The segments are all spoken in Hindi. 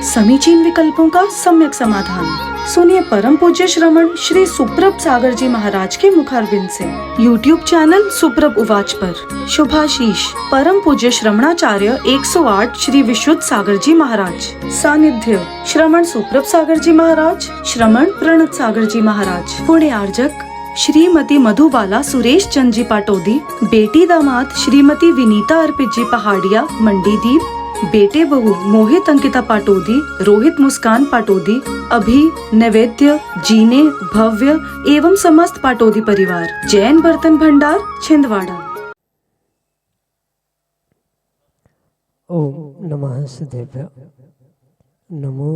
समीचीन विकल्पों का सम्यक समाधान। सुनिए परम पूज्य श्रमण श्री सुप्रभ सागर जी महाराज के मुखारबिंद से YouTube चैनल सुप्रभ उवाच पर शुभाशीष परम पूज्य श्रमणाचार्य 108 श्री विशुद्ध सागर जी महाराज। सानिध्य श्रमण सुप्रभ सागर जी महाराज, श्रमण प्रणत सागर जी महाराज। पुण्य आर्जक श्रीमती मधुबाला सुरेश चंद जी पाटोदी, बेटी दामाद श्रीमती विनीता अर्पित जी पहाड़िया मंडीदीप, बेटे बहू मोहित अंकिता पाटोदी, रोहित मुस्कान पाटोदी, अभी नैवेद्य जीने भव्य एवं समस्त पाटोदी परिवार। जैन बर्तन भंडार छिंदवाड़ा। ओम नमः सदेव्य। नमो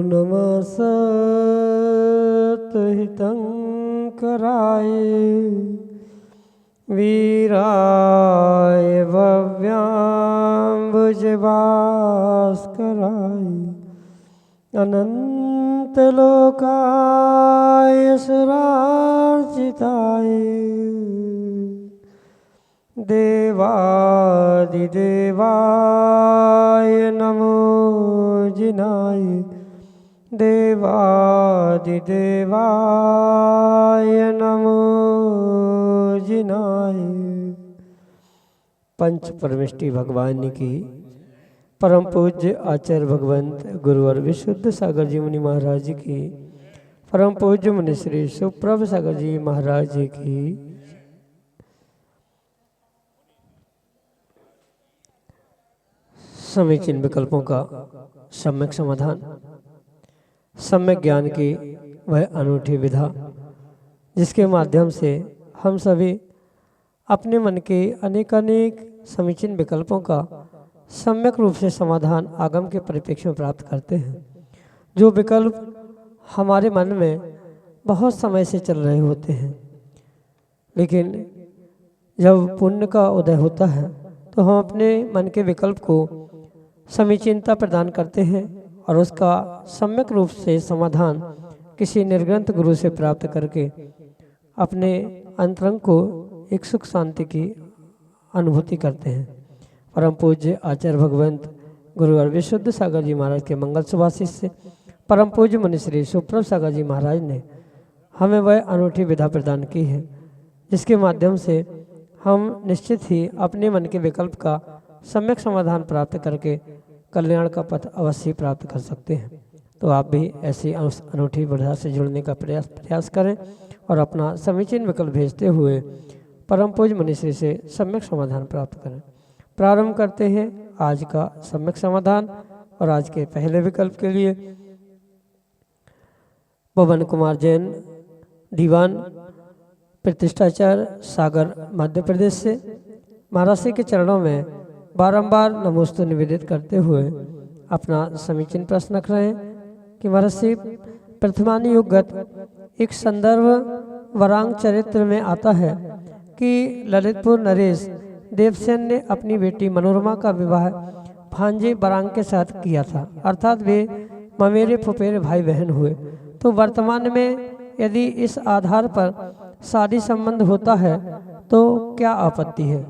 नमः सतहितंकराय वीराय भव्याम्बुजभास्कराय अनंतलोकाय सुरार्चिताय देवादिदेवाय नमो जिनाय देवादिदेवाय नमो जिनाय। पंच परमेष्टि भगवान की परम पूज्य आचार्य भगवंत गुरुवर विशुद्ध सागर जी मुनि महाराज की, परम पूज्य मुनि श्री सुप्रभ सागर जी महाराज की। समीचीन विकल्पों का सम्यक समाधान, सम्यक ज्ञान की वह अनूठी विधा जिसके माध्यम से हम सभी अपने मन के अनेकानेक समीचीन विकल्पों का सम्यक रूप से समाधान आगम के परिप्रेक्ष्य में प्राप्त करते हैं। जो विकल्प हमारे मन में बहुत समय से चल रहे होते हैं, लेकिन जब पुण्य का उदय होता है तो हम अपने मन के विकल्प को समीचीनता प्रदान करते हैं और उसका सम्यक रूप से समाधान किसी निर्ग्रंथ गुरु से प्राप्त करके अपने अंतरंग को एक सुख शांति की अनुभूति करते हैं। परम पूज्य आचार्य भगवंत गुरुवर विशुद्ध सागर जी महाराज के मंगल सुभाषिष से परम पूज्य मुनि श्री सुप्रभ सागर जी महाराज ने हमें वह अनूठी विधा प्रदान की है जिसके माध्यम से हम निश्चित ही अपने मन के विकल्प का सम्यक समाधान प्राप्त करके कल्याण का पथ अवश्य प्राप्त कर सकते हैं। तो आप भी ऐसी अनूठी विधा से जुड़ने का प्रयास करें और अपना समीचीन विकल्प भेजते हुए परम पूज्य मनीषी से सम्यक समाधान प्राप्त करें। प्रारंभ करते हैं आज का सम्यक समाधान और आज के पहले विकल्प के लिए पवन कुमार जैन, दीवान, प्रतिष्ठाचार्य, सागर, मध्य प्रदेश से महाराज के चरणों में बारंबार नमोस्तु निवेदित करते हुए अपना समीचीन प्रश्न रख रहे हैं कि महाराज प्रथमानी युगगत एक संदर्भ वरांग चरित्र में आता है कि ललितपुर नरेश देवसेन ने अपनी बेटी मनोरमा का विवाह भांजे बरांग के साथ किया था, अर्थात वे ममेरे फुफेरे भाई बहन हुए। तो वर्तमान में यदि इस आधार पर शादी संबंध होता है तो क्या आपत्ति है?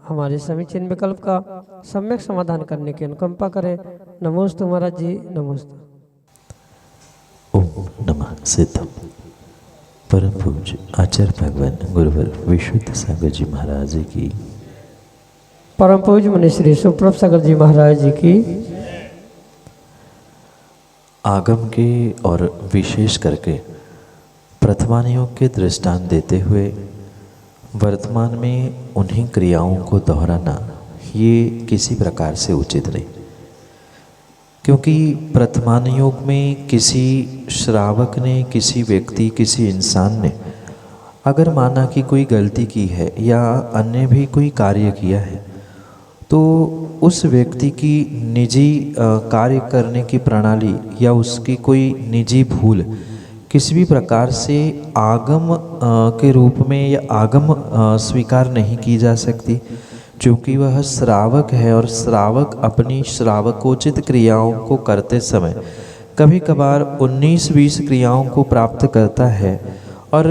हमारे समीचीन विकल्प का सम्यक समाधान करने की अनुकंपा करें। नमोस्तु महाराज जी, नमोस्तु। ओम नमः सिद्धम। परम पूज्य आचार्य भगवान गुरुवर विशुद्ध सागर जी महाराज की, परम पूज्य मुनि श्री सुप्रभ सागर जी महाराज जी की। आगम के और विशेष करके प्रथमानियों के दृष्टांत देते हुए वर्तमान में उन्हीं क्रियाओं को दोहराना ये किसी प्रकार से उचित नहीं, क्योंकि प्रथमान योग में किसी श्रावक ने, किसी व्यक्ति, किसी इंसान ने अगर माना कि कोई गलती की है या अन्य भी कोई कार्य किया है तो उस व्यक्ति की निजी कार्य करने की प्रणाली या उसकी कोई निजी भूल किसी भी प्रकार से आगम के रूप में या आगम स्वीकार नहीं की जा सकती, क्योंकि वह श्रावक है और श्रावक अपनी श्रावकोचित क्रियाओं को करते समय कभी कभार 19-20 क्रियाओं को प्राप्त करता है और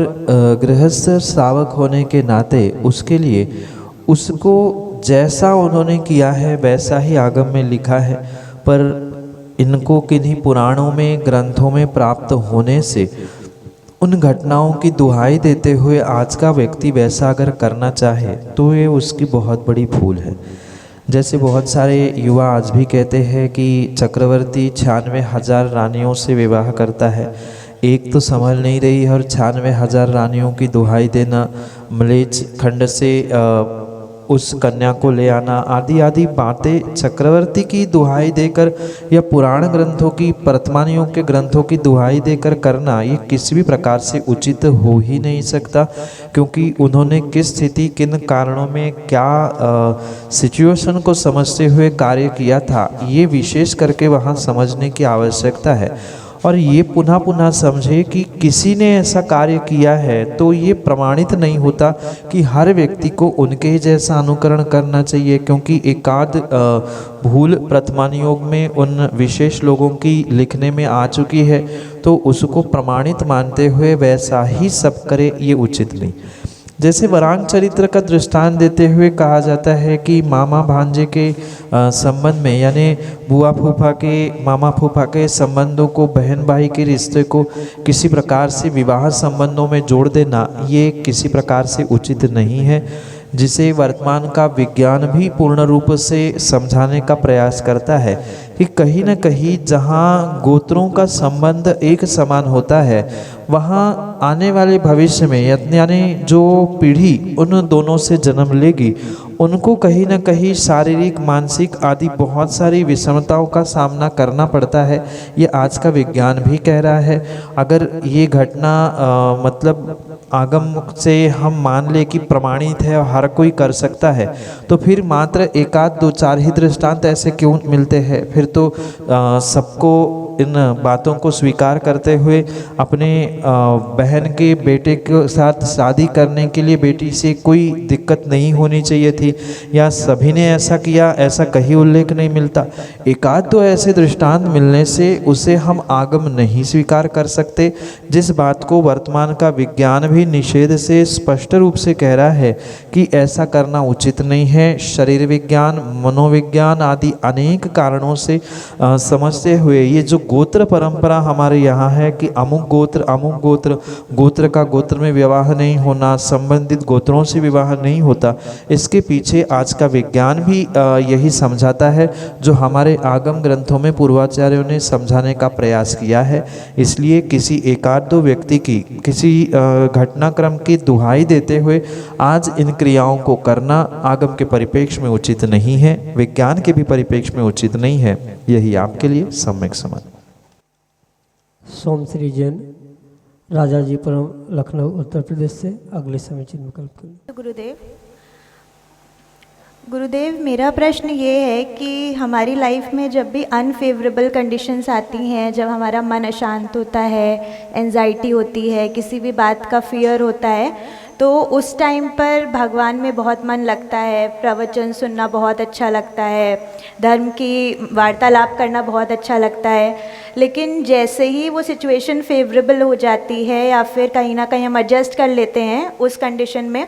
गृहस्थ श्रावक होने के नाते उसके लिए उसको जैसा उन्होंने किया है वैसा ही आगम में लिखा है, पर इनको किन्हीं पुराणों में, ग्रंथों में प्राप्त होने से उन घटनाओं की दुहाई देते हुए आज का व्यक्ति वैसा अगर करना चाहे तो ये उसकी बहुत बड़ी भूल है। जैसे बहुत सारे युवा आज भी कहते हैं कि चक्रवर्ती 96,000 रानियों से विवाह करता है, एक तो संभल नहीं रही और 96,000 रानियों की दुहाई देना, मलेच्छ खंड से उस कन्या को ले आना, आदि आदि बातें चक्रवर्ती की दुहाई देकर या पुराण ग्रंथों की, वर्तमानियों के ग्रंथों की दुहाई देकर करना, ये किसी भी प्रकार से उचित हो ही नहीं सकता। क्योंकि उन्होंने किस स्थिति, किन कारणों में, क्या सिचुएशन को समझते हुए कार्य किया था, ये विशेष करके वहाँ समझने की आवश्यकता है। और ये पुनः पुनः समझे कि किसी ने ऐसा कार्य किया है तो ये प्रमाणित नहीं होता कि हर व्यक्ति को उनके ही जैसा अनुकरण करना चाहिए। क्योंकि एकाध भूल वर्तमान योग में उन विशेष लोगों की लिखने में आ चुकी है, तो उसको प्रमाणित मानते हुए वैसा ही सब करे, ये उचित नहीं। जैसे वरांग चरित्र का दृष्टांत देते हुए कहा जाता है कि मामा भांजे के संबंध में, यानी बुआ फूफा के, मामा फूफा के संबंधों को, बहन भाई के रिश्ते को किसी प्रकार से विवाह संबंधों में जोड़ देना, ये किसी प्रकार से उचित नहीं है, जिसे वर्तमान का विज्ञान भी पूर्ण रूप से समझाने का प्रयास करता है कि कहीं न कहीं जहाँ गोत्रों का संबंध एक समान होता है, वहाँ आने वाले भविष्य में यानी जो पीढ़ी उन दोनों से जन्म लेगी, उनको कहीं न कहीं शारीरिक, मानसिक आदि बहुत सारी विषमताओं का सामना करना पड़ता है। ये आज का विज्ञान भी कह रहा है। अगर ये घटना मतलब आगम से हम मान ले कि प्रमाणित है और हर कोई कर सकता है, तो फिर मात्र एकाध दो चार ही दृष्टांत ऐसे क्यों मिलते हैं? फिर तो सबको इन बातों को स्वीकार करते हुए अपने बहन के बेटे के साथ शादी करने के लिए बेटी से कोई दिक्कत नहीं होनी चाहिए थी, या सभी ने ऐसा किया, ऐसा कहीं उल्लेख नहीं मिलता। एकाध दो ऐसे दृष्टांत मिलने से उसे हम आगम नहीं स्वीकार कर सकते, जिस बात को वर्तमान का विज्ञान भी निषेध से स्पष्ट रूप से कह रहा है कि ऐसा करना उचित नहीं है। शरीर विज्ञान, मनोविज्ञान आदि अनेक कारणों से समझते हुए ये जो गोत्र परंपरा हमारे यहाँ है कि अमुक गोत्र, गोत्र का गोत्र में विवाह नहीं होना, संबंधित गोत्रों से विवाह नहीं होता, इसके पीछे आज का विज्ञान भी यही समझाता है जो हमारे आगम ग्रंथों में पूर्वाचार्यों ने समझाने का प्रयास किया है। इसलिए किसी एकाध दो व्यक्ति की किसी घटनाक्रम की दुहाई देते हुए आज इन क्रियाओं को करना आगम के परिप्रेक्ष्य में उचित नहीं है, विज्ञान के भी परिप्रेक्ष्य में उचित नहीं है। यही आपके लिए सम्यक समाधान। सोम श्री जैन, राजाजीपुरम, लखनऊ, उत्तर प्रदेश से अगले समीचीन विकल्प करें। गुरुदेव, मेरा प्रश्न ये है कि हमारी लाइफ में जब भी अनफेवरेबल कंडीशंस आती हैं, जब हमारा मन अशांत होता है, एंजाइटी होती है, किसी भी बात का फियर होता है, तो उस टाइम पर भगवान में बहुत मन लगता है, प्रवचन सुनना बहुत अच्छा लगता है, धर्म की वार्तालाप करना बहुत अच्छा लगता है। लेकिन जैसे ही वो सिचुएशन फेवरेबल हो जाती है या फिर कहीं ना कहीं हम एडजस्ट कर लेते हैं उस कंडीशन में,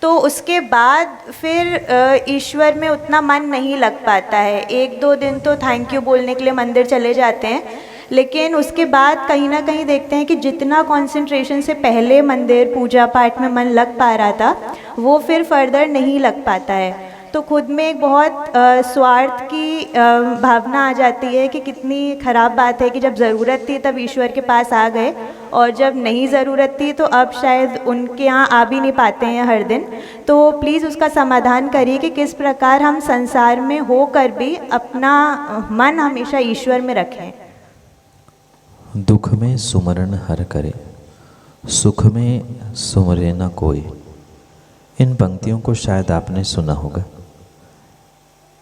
तो उसके बाद फिर ईश्वर में उतना मन नहीं लग पाता है। एक दो दिन तो थैंक यू बोलने के लिए मंदिर चले जाते हैं, लेकिन उसके बाद कहीं ना कहीं देखते हैं कि जितना कंसंट्रेशन से पहले मंदिर पूजा पाठ में मन लग पा रहा था, वो फिर फर्दर नहीं लग पाता है। तो खुद में एक बहुत स्वार्थ की भावना आ जाती है कि कितनी ख़राब बात है कि जब ज़रूरत थी तब ईश्वर के पास आ गए, और जब नहीं ज़रूरत थी तो अब शायद उनके यहाँ आ भी नहीं पाते हैं हर दिन। तो प्लीज़ उसका समाधान करिए कि किस प्रकार हम संसार में होकर भी अपना मन हमेशा ईश्वर में रखें। दुख में सुमरण हर करे, सुख में सुमरे न कोई। इन पंक्तियों को शायद आपने सुना होगा।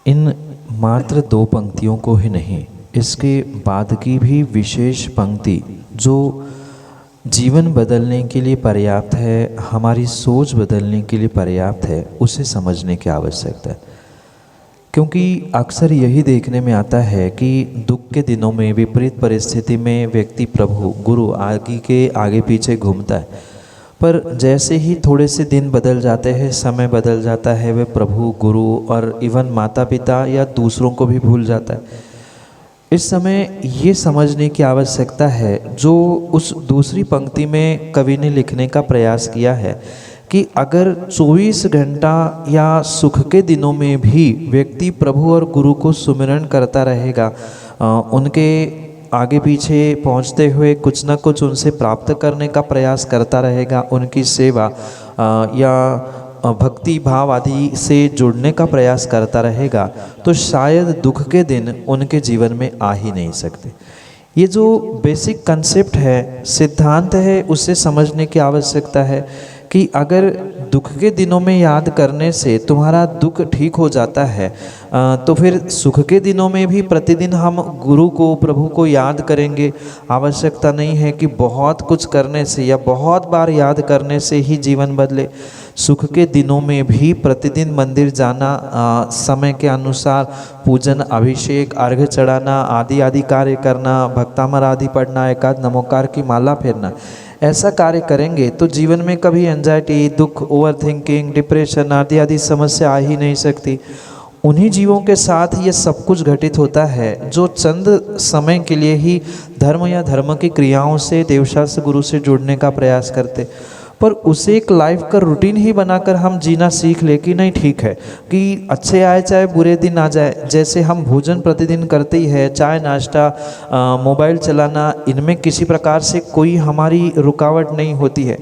इन मात्र दो पंक्तियों को ही नहीं, इसके बाद की भी विशेष पंक्ति जो जीवन बदलने के लिए पर्याप्त है, हमारी सोच बदलने के लिए पर्याप्त है, उसे समझने की आवश्यकता है। क्योंकि अक्सर यही देखने में आता है कि दुख के दिनों में, विपरीत परिस्थिति में व्यक्ति प्रभु गुरु आदि के आगे पीछे घूमता है, पर जैसे ही थोड़े से दिन बदल जाते हैं, समय बदल जाता है, वे प्रभु गुरु और इवन माता पिता या दूसरों को भी भूल जाता है। इस समय ये समझने की आवश्यकता है, जो उस दूसरी पंक्ति में कवि ने लिखने का प्रयास किया है, कि अगर 24 घंटा या सुख के दिनों में भी व्यक्ति प्रभु और गुरु को सुमिरन करता रहेगा, उनके आगे पीछे पहुंचते हुए कुछ न कुछ उनसे प्राप्त करने का प्रयास करता रहेगा, उनकी सेवा या भक्ति भाव आदि से जुड़ने का प्रयास करता रहेगा, तो शायद दुख के दिन उनके जीवन में आ ही नहीं सकते। ये जो बेसिक कंसेप्ट है, सिद्धांत है, उसे समझने की आवश्यकता है कि अगर दुख के दिनों में याद करने से तुम्हारा दुख ठीक हो जाता है, तो फिर सुख के दिनों में भी प्रतिदिन हम गुरु को, प्रभु को याद करेंगे। आवश्यकता नहीं है कि बहुत कुछ करने से या बहुत बार याद करने से ही जीवन बदले। सुख के दिनों में भी प्रतिदिन मंदिर जाना, समय के अनुसार पूजन, अभिषेक, अर्घ्य चढ़ाना, आदि आदि कार्य करना, भक्तामर आदि पढ़ना, एकाद नमोकार की माला फेरना, ऐसा कार्य करेंगे तो जीवन में कभी एंजाइटी, दुख, ओवर थिंकिंग, डिप्रेशन आदि आदि समस्या आ ही नहीं सकती। उन्हीं जीवों के साथ ये सब कुछ घटित होता है जो चंद समय के लिए ही धर्म या धर्म की क्रियाओं से, देवशास्त्र गुरु से जुड़ने का प्रयास करते, पर उसे एक लाइफ का रूटीन ही बनाकर हम जीना सीख ले कि नहीं, ठीक है कि अच्छे आए चाहे बुरे दिन आ जाए, जैसे हम भोजन प्रतिदिन करते ही है, चाय नाश्ता, मोबाइल चलाना, इनमें किसी प्रकार से कोई हमारी रुकावट नहीं होती है।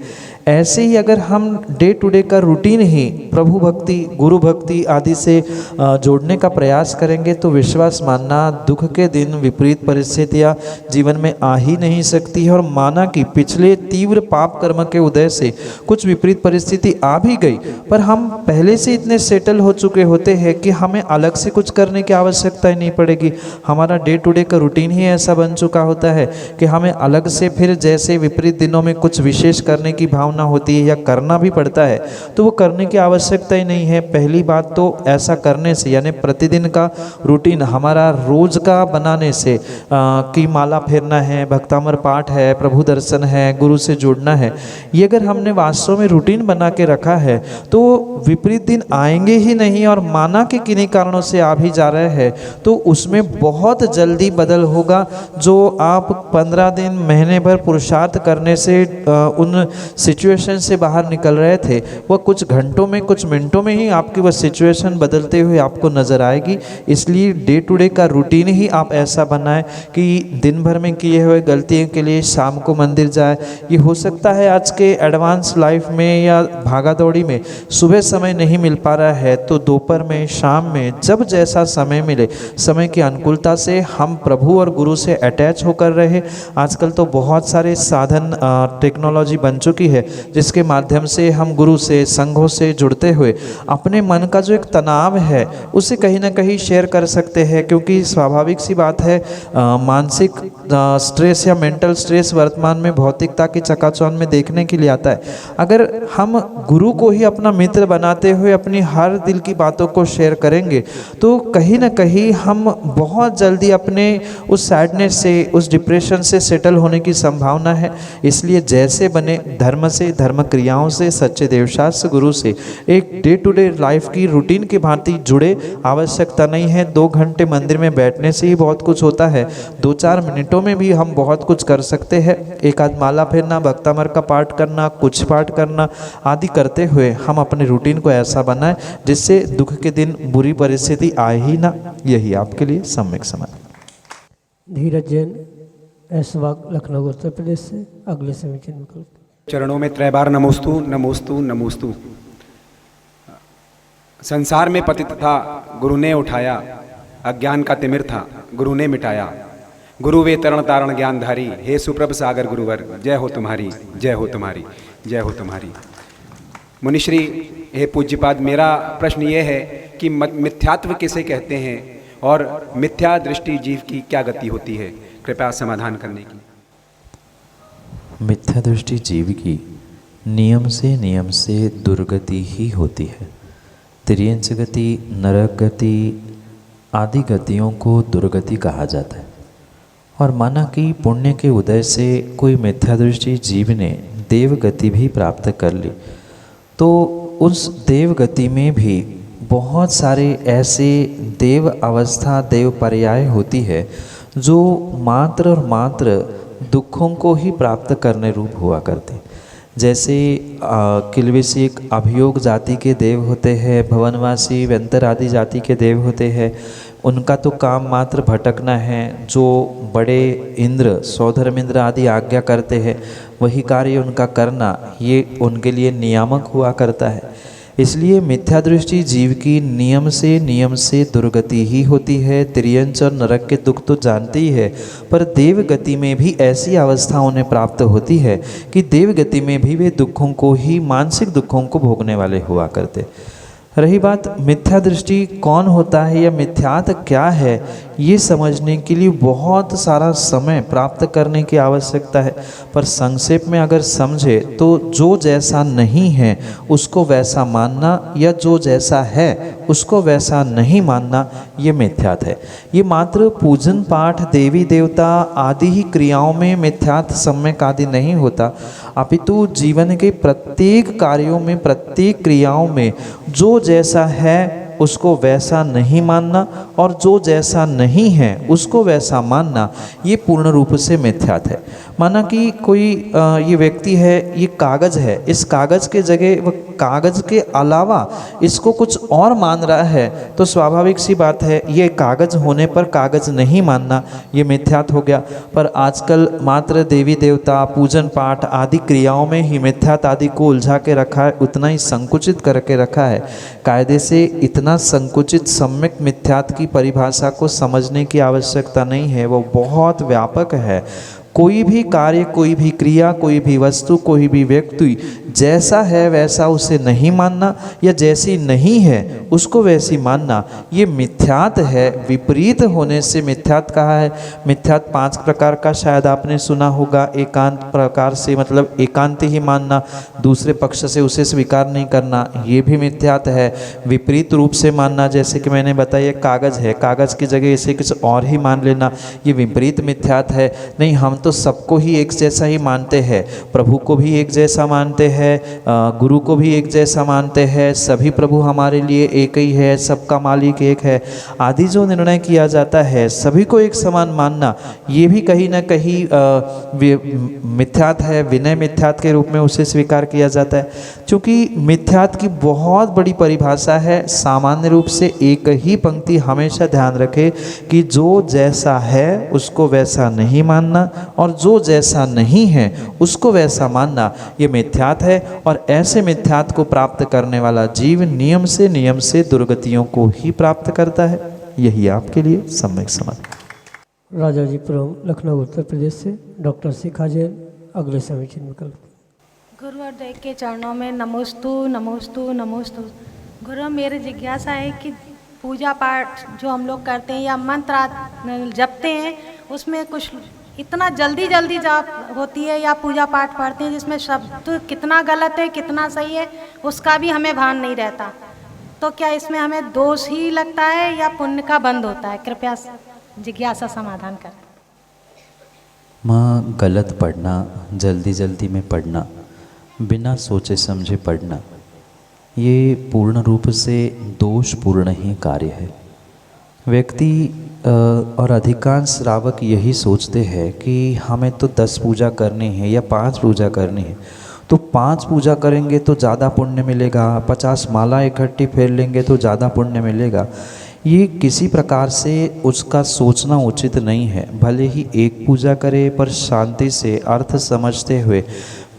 ऐसे ही अगर हम डे टू डे का रूटीन ही प्रभु भक्ति, गुरु भक्ति आदि से जोड़ने का प्रयास करेंगे, तो विश्वास मानना दुख के दिन, विपरीत परिस्थितियाँ जीवन में आ ही नहीं सकती है। और माना कि पिछले तीव्र पाप कर्म के उदय से कुछ विपरीत परिस्थिति आ भी गई, पर हम पहले से इतने सेटल हो चुके होते हैं कि हमें अलग से कुछ करने की आवश्यकता ही नहीं पड़ेगी। हमारा डे टू डे का रूटीन ही ऐसा बन चुका होता है कि हमें अलग से फिर जैसे विपरीत दिनों में कुछ विशेष करने की भावना होती है या करना भी पड़ता है, तो वो करने की आवश्यकता ही नहीं है। पहली बात तो ऐसा करने से, यानी प्रतिदिन का रूटीन हमारा रोज का बनाने से, कि माला फेरना है, भक्तामर पाठ है, प्रभु दर्शन है, गुरु से जुड़ना है, ये अगर हमने वास्तव में रूटीन बना के रखा है तो विपरीत दिन आएंगे ही नहीं। और माना कि किन्हीं कारणों से आ भी जा रहे हैं तो उसमें बहुत जल्दी बदल होगा। जो आप 15 दिन, महीने भर पुरुषार्थ करने से उन सिचुएशन से बाहर निकल रहे थे, वह कुछ घंटों में, कुछ मिनटों में ही आपकी वह सिचुएशन बदलते हुए आपको नज़र आएगी। इसलिए डे टू डे का रूटीन ही आप ऐसा बनाएं कि दिन भर में किए हुए गलतियों के लिए शाम को मंदिर जाए। ये हो सकता है आज के एडवांस लाइफ में या भागा दौड़ी में सुबह समय नहीं मिल पा रहा है, तो दोपहर में, शाम में, जब जैसा समय मिले, समय की अनुकूलता से हम प्रभु और गुरु से अटैच होकर रहे। आजकल तो बहुत सारे साधन, टेक्नोलॉजी बन चुकी है जिसके माध्यम से हम गुरु से, संघों से जुड़ते हुए अपने मन का जो एक तनाव है उसे कहीं ना कहीं शेयर कर सकते हैं। क्योंकि स्वाभाविक सी बात है, मानसिक स्ट्रेस या मेंटल स्ट्रेस वर्तमान में भौतिकता की चकाचौंध में देखने के लिए आता है। अगर हम गुरु को ही अपना मित्र बनाते हुए अपनी हर दिल की बातों को शेयर करेंगे तो कहीं ना कहीं हम बहुत जल्दी अपने उस सैडनेस से, उस डिप्रेशन से सेटल होने की संभावना है। इसलिए जैसे बने धर्म से, धर्म क्रियाओं से, सच्चे देवशास्त्र गुरु से एक डे टू डे लाइफ की रूटीन की भांति जुड़े। आवश्यकता नहीं है 2 घंटे मंदिर में बैठने से ही बहुत कुछ होता है, 2-4 मिनटों में भी हम बहुत कुछ कर सकते हैं। एक आध माला फेरना, भक्तामर का पाठ करना, कुछ पाठ करना आदि करते हुए हम अपने रूटीन को ऐसा बनाएं जिससे दुख के दिन, बुरी परिस्थिति आए ही ना। यही आपके लिए सम्यक समाधान। धीरज जैन, ऐसवाग, लखनऊ, उत्तर प्रदेश से अगले समीचीन विकल्प। चरणों में त्रैबार नमोस्तु नमोस्तु नमोस्तु। संसार में पतित था, गुरु ने उठाया, अज्ञान का तिमिर था, गुरु ने मिटाया। गुरु वे तरण तारण ज्ञानधारी, हे सुप्रभ सागर गुरुवर, जय हो तुम्हारी, जय हो तुम्हारी, जय हो तुम्हारी। मुनिश्री, हे पूज्यपाद, मेरा प्रश्न ये है कि मिथ्यात्व किसे कहते हैं और मिथ्या दृष्टि जीव की क्या गति होती है? कृपया समाधान करने की। मिथ्या दृष्टि जीव की नियम से दुर्गति ही होती है। तिर्यंच गति, नरक गति आदि गतियों को दुर्गति कहा जाता है। और माना कि पुण्य के उदय से कोई मिथ्या दृष्टि जीव ने देव गति भी प्राप्त कर ली, तो उस देव गति में भी बहुत सारे ऐसे देव अवस्था, देव पर्याय होती है जो मात्र और मात्र दुखों को ही प्राप्त करने रूप हुआ करते। जैसे किलवेशिक अभियोग जाति के देव होते हैं, भवनवासी व्यंतर आदि जाति के देव होते हैं, उनका तो काम मात्र भटकना है। जो बड़े इंद्र सौधर्मेंद्र आदि आज्ञा करते हैं वही कार्य उनका करना, ये उनके लिए नियामक हुआ करता है। इसलिए मिथ्या दृष्टि जीव की नियम से दुर्गति ही होती है। तिर्यंच और नरक के दुख तो जानते ही है, पर देव गति में भी ऐसी अवस्था उन्हें प्राप्त होती है कि देव गति में भी वे दुखों को ही, मानसिक दुखों को भोगने वाले हुआ करते। रही बात मिथ्या दृष्टि कौन होता है या मिथ्यात क्या है, ये समझने के लिए बहुत सारा समय प्राप्त करने की आवश्यकता है। पर संक्षेप में अगर समझे तो जो जैसा नहीं है उसको वैसा मानना, या जो जैसा है उसको वैसा नहीं मानना, ये मिथ्यात है। ये मात्र पूजन पाठ देवी देवता आदि ही क्रियाओं में मिथ्यात सम्यक आदि नहीं होता, अपितु जीवन के प्रत्येक कार्यों में, प्रत्येक क्रियाओं में जो जैसा है उसको वैसा नहीं मानना, और जो जैसा नहीं है उसको वैसा मानना, ये पूर्ण रूप से मिथ्यात है। माना कि कोई ये व्यक्ति है, ये कागज़ है, इस कागज़ के जगह वह कागज़ के अलावा इसको कुछ और मान रहा है, तो स्वाभाविक सी बात है ये कागज़ होने पर कागज़ नहीं मानना, ये मिथ्यात हो गया। पर आजकल मात्र देवी देवता पूजन पाठ आदि क्रियाओं में ही मिथ्यात आदि को उलझा के रखा है, उतना ही संकुचित करके रखा है। कायदे से इतना संकुचित सम्यक मिथ्यात की परिभाषा को समझने की आवश्यकता नहीं है, वो बहुत व्यापक है। कोई भी कार्य, कोई भी क्रिया, कोई भी वस्तु, कोई भी व्यक्ति जैसा है वैसा उसे नहीं मानना, या जैसी नहीं है उसको वैसी मानना, ये मिथ्यात है। विपरीत होने से मिथ्यात कहा है। मिथ्यात 5 प्रकार का शायद आपने सुना होगा। एकांत प्रकार से मतलब एकांत ही मानना, दूसरे पक्ष से उसे स्वीकार नहीं करना, ये भी मिथ्यात है। विपरीत रूप से मानना, जैसे कि मैंने बताया कागज़ है, कागज़ की जगह इसे कुछ और ही मान लेना, ये विपरीत मिथ्यात है। नहीं, हम तो सबको ही एक जैसा ही मानते हैं, प्रभु को भी एक जैसा मानते हैं, गुरु को भी एक जैसा मानते हैं, सभी प्रभु हमारे लिए एक ही है, सबका मालिक एक है आदि जो निर्णय किया जाता है, सभी को एक समान मानना, ये भी कहीं ना कहीं मिथ्यात है। विनय मिथ्यात के रूप में उसे स्वीकार किया जाता है। क्योंकि मिथ्यात की बहुत बड़ी परिभाषा है। सामान्य रूप से एक ही पंक्ति हमेशा ध्यान रखे कि जो जैसा है उसको वैसा नहीं मानना, और जो जैसा नहीं है उसको वैसा मानना, ये मिथ्यात है। और ऐसे मिथ्यात को प्राप्त करने वाला जीव नियम से दुर्गतियों को ही प्राप्त करता है। यही आपके लिए सम्यक समाधान। राजा जी पुरम, लखनऊ उत्तर प्रदेश से डॉक्टर शिखा जैन अगले समीक्षण विकल्प। गुरुवर देव के चरणों में नमोस्तु नमोस्तु नमोस्तु। गुरु, मेरी जिज्ञासा है कि पूजा पाठ जो हम लोग करते हैं या मंत्र जपते हैं, उसमें कुछ इतना जल्दी जाप होती है या पूजा पाठ पढ़ते हैं जिसमें शब्द कितना गलत है कितना सही है उसका भी हमें भान नहीं रहता, तो क्या इसमें हमें दोष ही लगता है या पुण्य का बंद होता है? कृपया जिज्ञासा समाधान कर। माँ, गलत पढ़ना, जल्दी में पढ़ना, बिना सोचे समझे पढ़ना, ये पूर्ण रूप से दोषपूर्ण ही कार्य है। व्यक्ति और अधिकांश श्रावक यही सोचते हैं कि हमें तो 10 पूजा करनी है या 5 पूजा करनी है, तो 5 पूजा करेंगे तो ज़्यादा पुण्य मिलेगा, 50 माला इकट्ठी फेर लेंगे तो ज़्यादा पुण्य मिलेगा। ये किसी प्रकार से उसका सोचना उचित नहीं है। भले ही एक पूजा करे, पर शांति से अर्थ समझते हुए,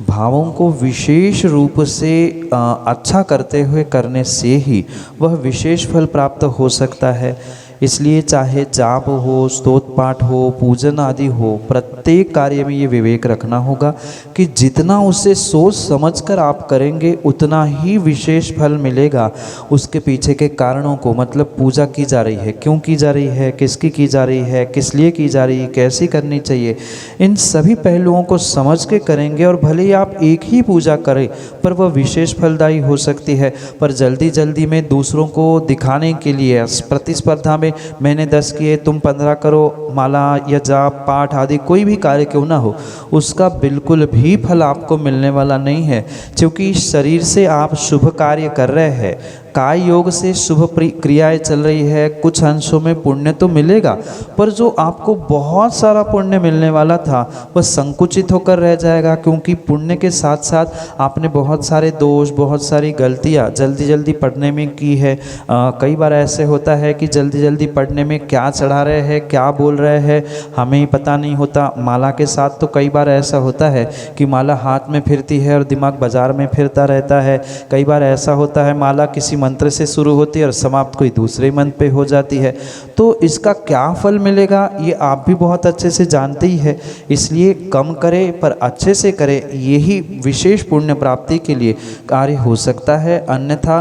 भावों को विशेष रूप से अच्छा करते हुए करने से ही वह विशेष फल प्राप्त हो सकता है। इसलिए चाहे जाप हो, स्तोत्र पाठ हो, पूजन आदि हो, प्रत्येक कार्य में ये विवेक रखना होगा कि जितना उसे सोच समझकर आप करेंगे उतना ही विशेष फल मिलेगा। उसके पीछे के कारणों को, मतलब पूजा की जा रही है, क्यों की जा रही है, किसकी की जा रही है, किस लिए की जा रही है, कैसी करनी चाहिए, इन सभी पहलुओं को समझ के करेंगे। और भले ही आप एक ही पूजा करें पर वह विशेष फलदायी हो सकती है। पर जल्दी में दूसरों को दिखाने के लिए प्रतिस्पर्धा में मैंने 10 किए तुम 15 करो, माला या जाप पाठ आदि कोई भी कार्य क्यों ना हो, उसका बिल्कुल भी फल आपको मिलने वाला नहीं है। क्योंकि शरीर से आप शुभ कार्य कर रहे हैं, काय योग से शुभ क्रियाएं चल रही है, कुछ अंशों में पुण्य तो मिलेगा, पर जो आपको बहुत सारा पुण्य मिलने वाला था वह संकुचित होकर रह जाएगा, क्योंकि पुण्य के साथ साथ आपने बहुत सारे दोष, बहुत सारी गलतियां जल्दी जल्दी पढ़ने में की है। कई बार ऐसे होता है कि जल्दी जल्दी पढ़ने में क्या चढ़ा रहे हैं, क्या बोल रहे हैं, हमें ही पता नहीं होता। माला के साथ तो कई बार ऐसा होता है कि माला हाथ में फिरती है और दिमाग बाजार में फिरता रहता है। कई बार ऐसा होता है माला किसी मंत्र से शुरू होती है और समाप्त कोई दूसरे मंत्र पे हो जाती है। तो इसका क्या फल मिलेगा ये आप भी बहुत अच्छे से जानते ही है, इसलिए कम करें पर अच्छे से करें, यही विशेष पुण्य प्राप्ति के लिए कार्य हो सकता है। अन्यथा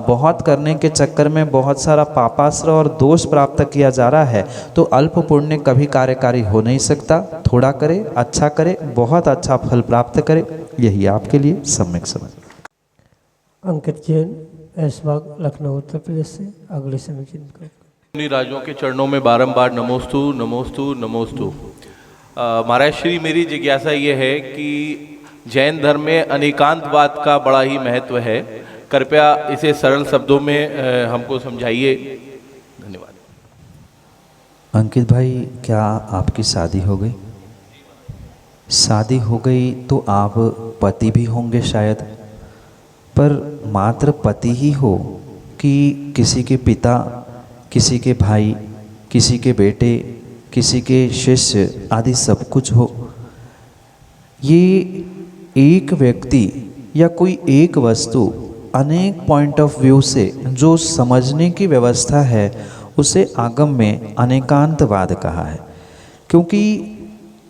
बहुत करने के चक्कर में बहुत सारा पापाश्रय और दोष प्राप्त किया जा रहा है, तो अल्प पुण्य कभी कार्यकारी हो नहीं सकता। थोड़ा करें, अच्छा करें, बहुत अच्छा फल प्राप्त करें, यही आपके लिए सम्यक समझ। अंकित जैन, ऐशबाग, लखनऊ, उत्तर प्रदेश से अगले समय चिंतन। मुनि राजों के चरणों में बारंबार नमोस्तु नमोस्तु नमोस्तु। महाराज श्री, मेरी जिज्ञासा ये है कि जैन धर्म में अनेकांतवाद का बड़ा ही महत्व है, कृपया इसे सरल शब्दों में हमको समझाइए। धन्यवाद। अंकित भाई, क्या आपकी शादी हो गई? शादी हो गई तो आप पति भी होंगे शायद, पर मात्र पति ही हो कि किसी के पिता, किसी के भाई, किसी के बेटे, किसी के शिष्य आदि सब कुछ हो? ये एक व्यक्ति या कोई एक वस्तु अनेक पॉइंट ऑफ व्यू से जो समझने की व्यवस्था है उसे आगम में अनेकांतवाद कहा है। क्योंकि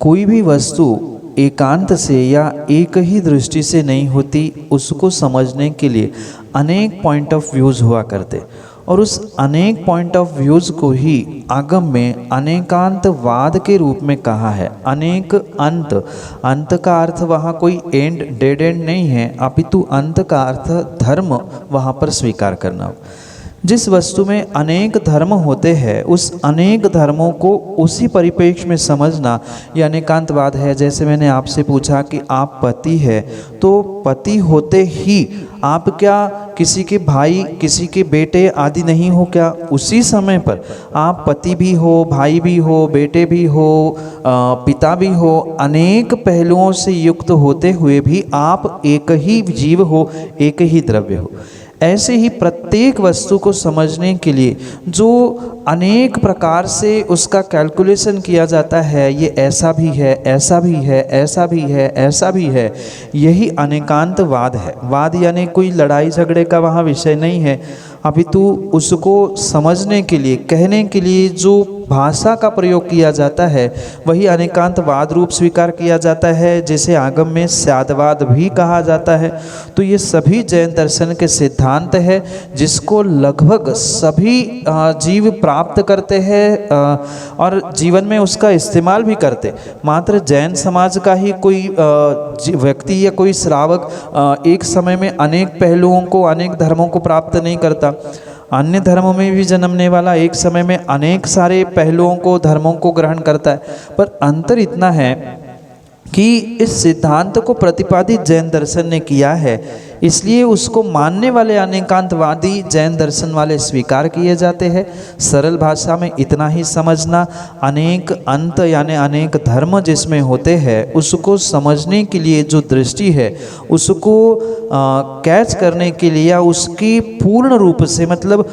कोई भी वस्तु एकांत से या एक ही दृष्टि से नहीं होती, उसको समझने के लिए अनेक पॉइंट ऑफ व्यूज़ हुआ करते, और उस अनेक पॉइंट ऑफ व्यूज़ को ही आगम में अनेकांतवाद के रूप में कहा है। अनेक अंत, अंत का अर्थ वहाँ कोई एंड, डेड एंड नहीं है, अपितु अंत का अर्थ धर्म वहाँ पर स्वीकार करना। जिस वस्तु में अनेक धर्म होते हैं उस अनेक धर्मों को उसी परिप्रेक्ष्य में समझना यह अनेकांतवाद है। जैसे मैंने आपसे पूछा कि आप पति है, तो पति होते ही आप क्या किसी के भाई, किसी के बेटे आदि नहीं हो क्या? उसी समय पर आप पति भी हो, भाई भी हो, बेटे भी हो, पिता भी हो, अनेक पहलुओं से युक्त होते हुए भी आप एक ही जीव हो, एक ही द्रव्य हो। ऐसे ही प्रत्येक वस्तु को समझने के लिए जो अनेक प्रकार से उसका कैलकुलेशन किया जाता है, ये ऐसा भी है, ऐसा भी है, ऐसा भी है, ऐसा भी है, यही अनेकांतवाद है। वाद यानी कोई लड़ाई झगड़े का वहाँ विषय नहीं है, अपितु उसको समझने के लिए, कहने के लिए जो भाषा का प्रयोग किया जाता है वही अनेकांतवाद रूप स्वीकार किया जाता है, जिसे आगम में स्यादवाद भी कहा जाता है। तो ये सभी जैन दर्शन के सिद्धांत है जिसको लगभग सभी जीव प्राप्त करते हैं और जीवन में उसका इस्तेमाल भी करते। मात्र जैन समाज का ही कोई व्यक्ति या कोई श्रावक एक समय में अनेक पहलुओं को, अनेक धर्मों को प्राप्त नहीं करता। अन्य धर्मों में भी जन्मने वाला एक समय में अनेक सारे पहलुओं को, धर्मों को ग्रहण करता है, पर अंतर इतना है कि इस सिद्धांत को प्रतिपादित जैन दर्शन ने किया है, इसलिए उसको मानने वाले अनेकांतवादी जैन दर्शन वाले स्वीकार किए जाते हैं। सरल भाषा में इतना ही समझना, अनेक अंत यानी अनेक धर्म जिसमें होते हैं उसको समझने के लिए जो दृष्टि है उसको कैच करने के लिए या उसकी पूर्ण रूप से, मतलब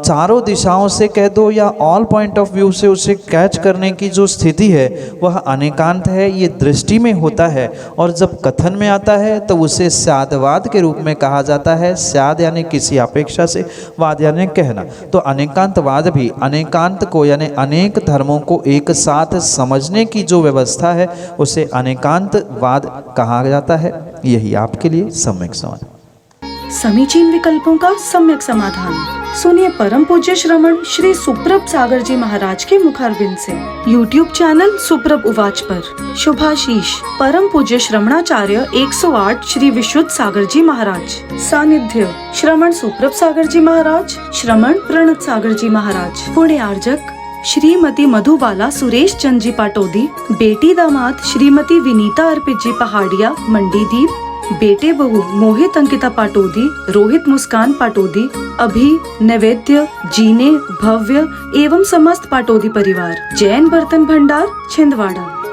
चारों दिशाओं से कह दो या ऑल पॉइंट ऑफ व्यू से उसे कैच करने की जो स्थिति है वह अनेकांत है, ये दृष्टि में होता है। और जब कथन में आता है तो उसे स्यादवाद के रूप में कहा जाता है। स्याद यानी किसी अपेक्षा से, वाद यानी कहना। तो अनेकांतवाद भी अनेकांत को यानी अनेक धर्मों को एक साथ समझने की जो व्यवस्था है उसे अनेकांतवाद कहा जाता है। यही आपके लिए सम्यक समाधान। समीचीन विकल्पों का सम्यक समाधान सुनिए परम पूज्य श्रमण श्री सुप्रभ सागर जी महाराज के मुखारविंद से। YouTube चैनल सुप्रभ उवाच पर शुभाशीष परम पूज्य श्रमणाचार्य 108 श्री विशुद्ध सागर जी महाराज। सानिध्य श्रमण सुप्रभ सागर जी महाराज, श्रमण प्रणत सागर जी महाराज। पुण्य आर्जक श्रीमती मधुबाला सुरेश चंद जी पाटोदी, बेटी दामाद श्रीमती विनीता अर्पित जी पहाड़िया मंडी दीप। बेटे बहू मोहित अंकिता पाटोदी, रोहित मुस्कान पाटोदी, अभि, नैवेद्य, जीने, भव्य एवं समस्त पाटोदी परिवार, जैन बर्तन भंडार, छिंदवाड़ा।